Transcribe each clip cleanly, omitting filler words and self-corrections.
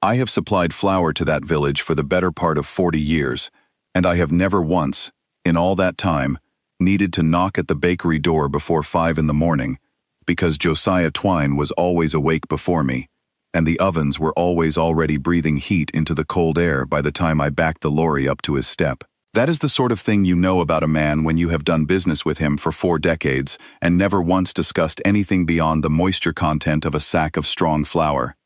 I have supplied flour to that village for the better part of 40 years, and I have never once, in all that time, needed to knock at the bakery door before 5 in the morning, because Josiah Twine was always awake before me, and the ovens were always already breathing heat into the cold air by the time I backed the lorry up to his step. That is the sort of thing you know about a man when you have done business with him for 4 decades and never once discussed anything beyond the moisture content of a sack of strong flour.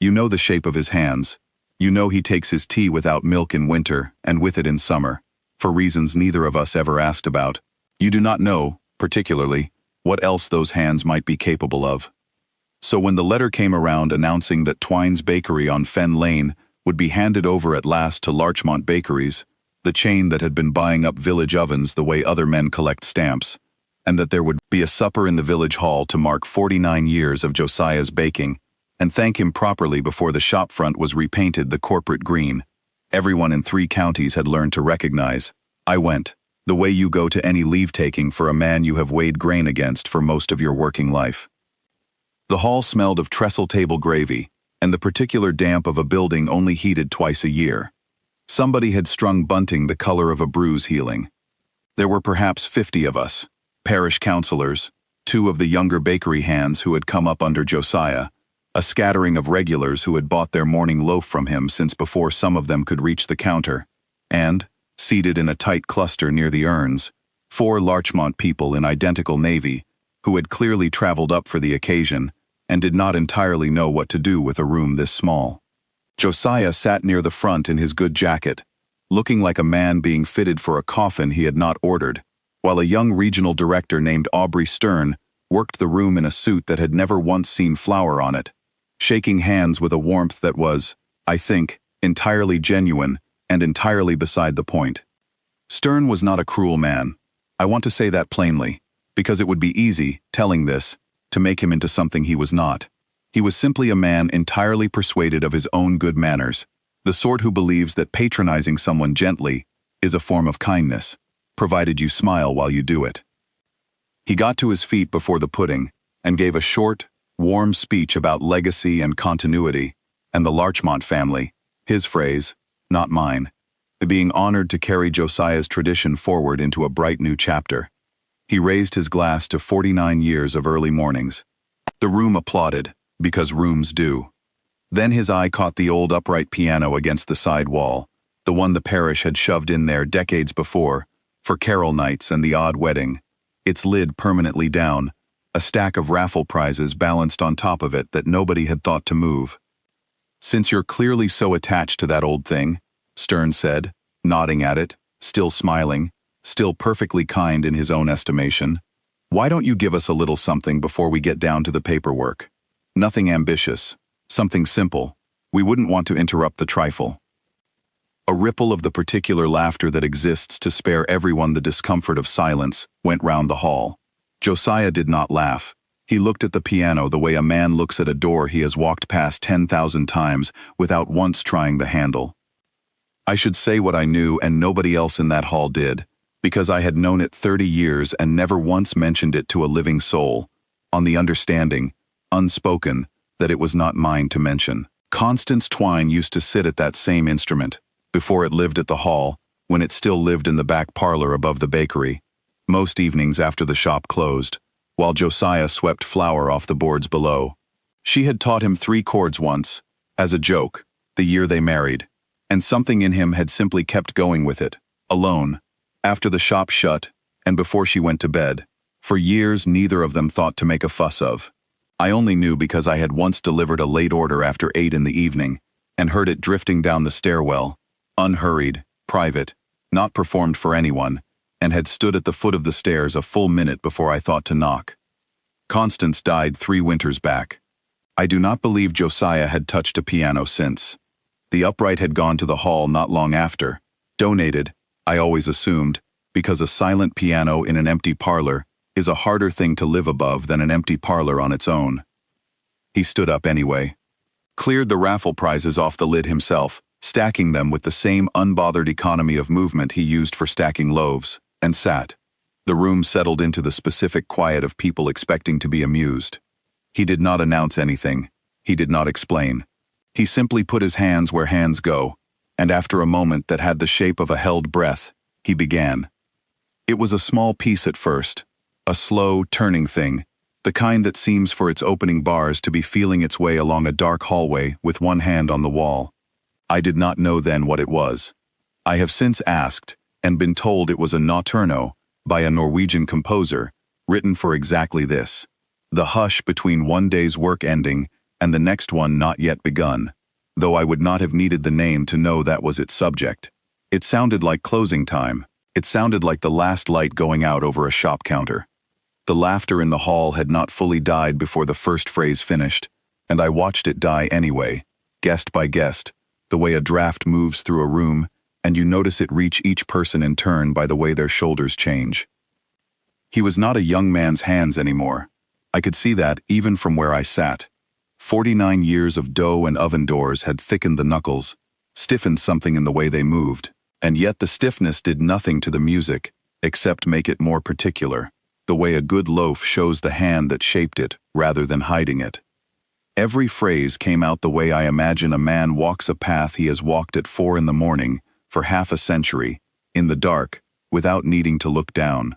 You know the shape of his hands. You know he takes his tea without milk in winter and with it in summer, for reasons neither of us ever asked about. You do not know, particularly, what else those hands might be capable of. So when the letter came around announcing that Twine's Bakery on Fen Lane would be handed over at last to Larchmont Bakeries, the chain that had been buying up village ovens the way other men collect stamps, and that there would be a supper in the village hall to mark 49 years of Josiah's baking, and thank him properly before the shop front was repainted the corporate green, everyone in 3 counties had learned to recognize, I went, the way you go to any leave-taking for a man you have weighed grain against for most of your working life. The hall smelled of trestle table gravy, and the particular damp of a building only heated twice a year. Somebody had strung bunting the color of a bruise healing. There were perhaps 50 of us, parish councillors, 2 of the younger bakery hands who had come up under Josiah, a scattering of regulars who had bought their morning loaf from him since before some of them could reach the counter, and, seated in a tight cluster near the urns, 4 Larchmont people in identical navy, who had clearly traveled up for the occasion and did not entirely know what to do with a room this small. Josiah sat near the front in his good jacket, looking like a man being fitted for a coffin he had not ordered, while a young regional director named Aubrey Stern worked the room in a suit that had never once seen flour on it, shaking hands with a warmth that was, I think, entirely genuine and entirely beside the point. Stern was not a cruel man. I want to say that plainly, because it would be easy, telling this, to make him into something he was not. He was simply a man entirely persuaded of his own good manners, the sort who believes that patronizing someone gently is a form of kindness, provided you smile while you do it. He got to his feet before the pudding and gave a short, warm speech about legacy and continuity, and the Larchmont family, his phrase, not mine, being honored to carry Josiah's tradition forward into a bright new chapter. He raised his glass to 49 years of early mornings. The room applauded, because rooms do. Then his eye caught the old upright piano against the side wall, the one the parish had shoved in there decades before, for carol nights and the odd wedding, its lid permanently down, a stack of raffle prizes balanced on top of it that nobody had thought to move. Since you're clearly so attached to that old thing, Stern said, nodding at it, still smiling, still perfectly kind in his own estimation, why don't you give us a little something before we get down to the paperwork? Nothing ambitious, something simple. We wouldn't want to interrupt the trifle. A ripple of the particular laughter that exists to spare everyone the discomfort of silence went round the hall. Josiah did not laugh. He looked at the piano the way a man looks at a door he has walked past 10,000 times without once trying the handle. I should say what I knew and nobody else in that hall did, because I had known it 30 years and never once mentioned it to a living soul, on the understanding, unspoken, that it was not mine to mention. Constance Twine used to sit at that same instrument, before it lived at the hall, when it still lived in the back parlor above the bakery, most evenings after the shop closed, while Josiah swept flour off the boards below. She had taught him 3 chords once, as a joke, the year they married, and something in him had simply kept going with it, alone, after the shop shut, and before she went to bed. For years neither of them thought to make a fuss of. I only knew because I had once delivered a late order after 8 in the evening, and heard it drifting down the stairwell, unhurried, private, not performed for anyone, and had stood at the foot of the stairs a full minute before I thought to knock. Constance died 3 winters back. I do not believe Josiah had touched a piano since. The upright had gone to the hall not long after, donated, I always assumed, because a silent piano in an empty parlor is a harder thing to live above than an empty parlor on its own. He stood up anyway, cleared the raffle prizes off the lid himself, stacking them with the same unbothered economy of movement he used for stacking loaves, and sat. The room settled into the specific quiet of people expecting to be amused. He did not announce anything. He did not explain. He simply put his hands where hands go, and after a moment that had the shape of a held breath, he began. It was a small piece at first, a slow, turning thing, the kind that seems for its opening bars to be feeling its way along a dark hallway with one hand on the wall. I did not know then what it was. I have since asked, and been told it was a notturno, by a Norwegian composer, written for exactly this. The hush between one day's work ending and the next one not yet begun, though I would not have needed the name to know that was its subject. It sounded like closing time. It sounded like the last light going out over a shop counter. The laughter in the hall had not fully died before the first phrase finished, and I watched it die anyway, guest by guest, the way a draft moves through a room, and you notice it reach each person in turn by the way their shoulders change. He was not a young man's hands anymore. I could see that even from where I sat. 49 years of dough and oven doors had thickened the knuckles, stiffened something in the way they moved, and yet the stiffness did nothing to the music, except make it more particular, the way a good loaf shows the hand that shaped it rather than hiding it. Every phrase came out the way I imagine a man walks a path he has walked at 4 a.m. for half a century, in the dark, without needing to look down.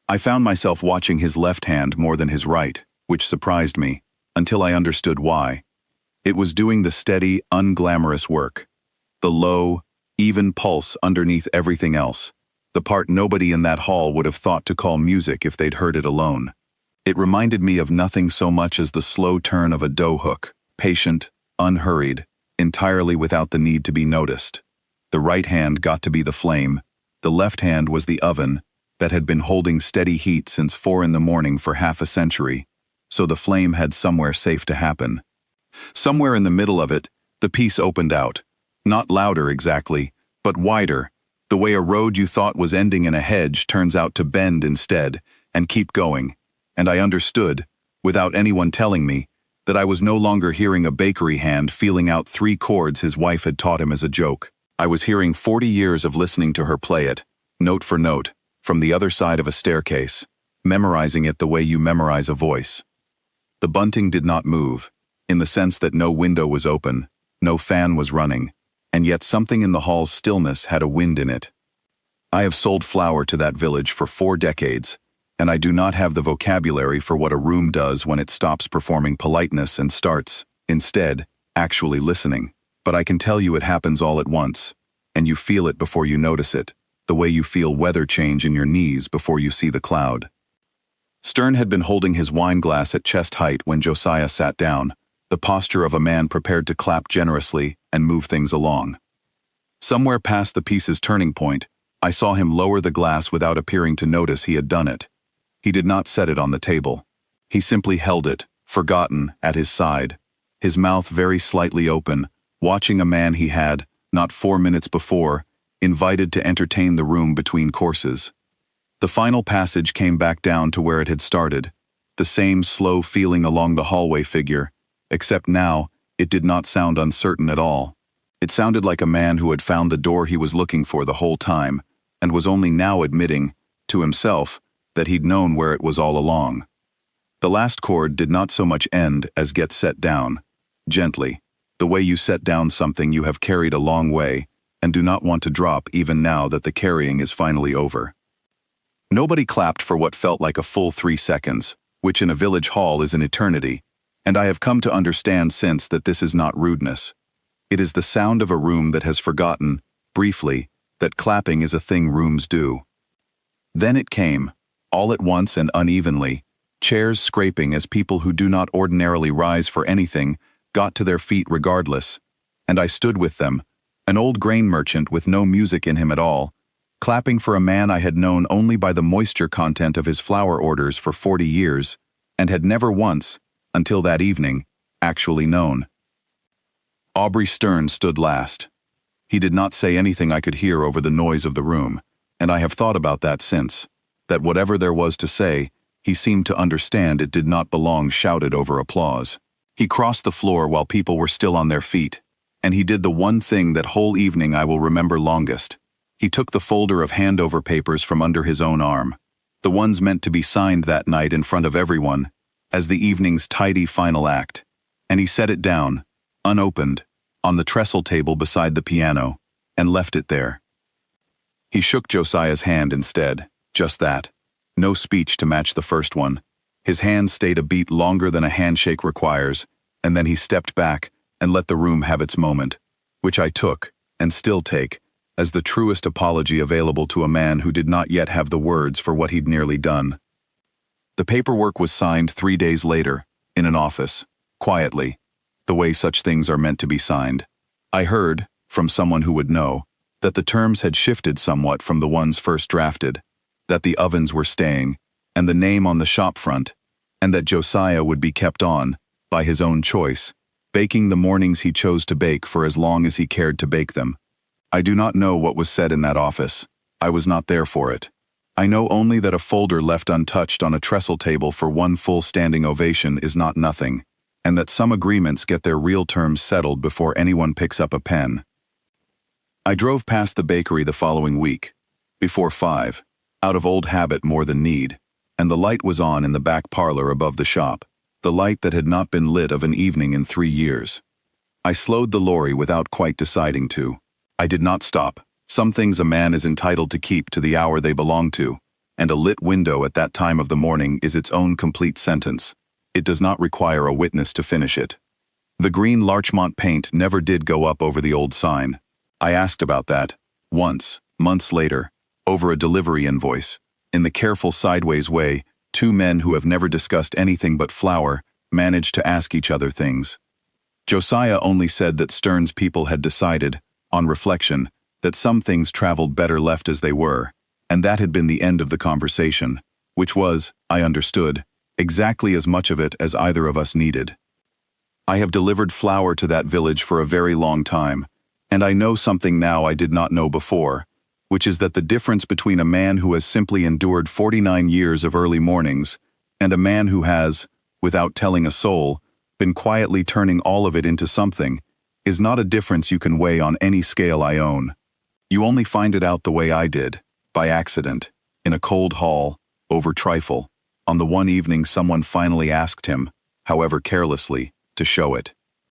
I found myself watching his left hand more than his right, which surprised me, until I understood why. It was doing the steady, unglamorous work. The low, even pulse underneath everything else. The part nobody in that hall would have thought to call music if they'd heard it alone. It reminded me of nothing so much as the slow turn of a dough hook, patient, unhurried, entirely without the need to be noticed. The right hand got to be the flame. The left hand was the oven that had been holding steady heat since 4 a.m. for half a century, so the flame had somewhere safe to happen. Somewhere in the middle of it, the piece opened out, not louder exactly, but wider, the way a road you thought was ending in a hedge turns out to bend instead, and keep going, and I understood, without anyone telling me, that I was no longer hearing a bakery hand feeling out 3 chords his wife had taught him as a joke. I was hearing 40 years of listening to her play it, note for note, from the other side of a staircase, memorizing it the way you memorize a voice. The bunting did not move, in the sense that no window was open, no fan was running, and yet something in the hall's stillness had a wind in it. I have sold flour to that village for 4 decades, and I do not have the vocabulary for what a room does when it stops performing politeness and starts, instead, actually listening. But I can tell you it happens all at once, and you feel it before you notice it, the way you feel weather change in your knees before you see the cloud. Stern had been holding his wine glass at chest height when Josiah sat down, the posture of a man prepared to clap generously and move things along. Somewhere past the piece's turning point, I saw him lower the glass without appearing to notice he had done it. He did not set it on the table. He simply held it, forgotten, at his side, his mouth very slightly open, watching a man he had, not 4 minutes before, invited to entertain the room between courses. The final passage came back down to where it had started, the same slow feeling along the hallway figure, except now, it did not sound uncertain at all. It sounded like a man who had found the door he was looking for the whole time, and was only now admitting, to himself, that he'd known where it was all along. The last chord did not so much end as get set down, gently, the way you set down something you have carried a long way, and do not want to drop even now that the carrying is finally over. Nobody clapped for what felt like a full 3 seconds, which in a village hall is an eternity, and I have come to understand since that this is not rudeness. It is the sound of a room that has forgotten, briefly, that clapping is a thing rooms do. Then it came, all at once and unevenly, chairs scraping as people who do not ordinarily rise for anything got to their feet regardless, and I stood with them, an old grain merchant with no music in him at all, clapping for a man I had known only by the moisture content of his flour orders for 40 years, and had never once, until that evening, actually known. Aubrey Stern stood last. He did not say anything I could hear over the noise of the room, and I have thought about that since, that whatever there was to say, he seemed to understand it did not belong shouted over applause. He crossed the floor while people were still on their feet, and he did the one thing that whole evening I will remember longest. He took the folder of handover papers from under his own arm, the ones meant to be signed that night in front of everyone, as the evening's tidy final act, and he set it down, unopened, on the trestle table beside the piano, and left it there. He shook Josiah's hand instead, just that. No speech to match the first one. His hand stayed a beat longer than a handshake requires, and then he stepped back and let the room have its moment, which I took, and still take, as the truest apology available to a man who did not yet have the words for what he'd nearly done. The paperwork was signed 3 days later, in an office, quietly, the way such things are meant to be signed. I heard, from someone who would know, that the terms had shifted somewhat from the ones first drafted, that the ovens were staying, and the name on the shop front, and that Josiah would be kept on, by his own choice, baking the mornings he chose to bake for as long as he cared to bake them. I do not know what was said in that office. I was not there for it. I know only that a folder left untouched on a trestle table for one full standing ovation is not nothing, and that some agreements get their real terms settled before anyone picks up a pen. I drove past the bakery the following week, before 5, out of old habit more than need, and the light was on in the back parlor above the shop, the light that had not been lit of an evening in 3 years. I slowed the lorry without quite deciding to. I did not stop. Some things a man is entitled to keep to the hour they belong to, and a lit window at that time of the morning is its own complete sentence. It does not require a witness to finish it. The green Larchmont paint never did go up over the old sign. I asked about that, once, months later, over a delivery invoice. In the careful sideways way, 2 men who have never discussed anything but flour managed to ask each other things. Josiah only said that Stern's people had decided, on reflection, that some things traveled better left as they were, and that had been the end of the conversation, which was, I understood, exactly as much of it as either of us needed. I have delivered flour to that village for a very long time, and I know something now I did not know before, which is that the difference between a man who has simply endured 49 years of early mornings and a man who has, without telling a soul, been quietly turning all of it into something, is not a difference you can weigh on any scale I own. You only find it out the way I did, by accident, in a cold hall, over trifle, on the one evening someone finally asked him, however carelessly, to show it.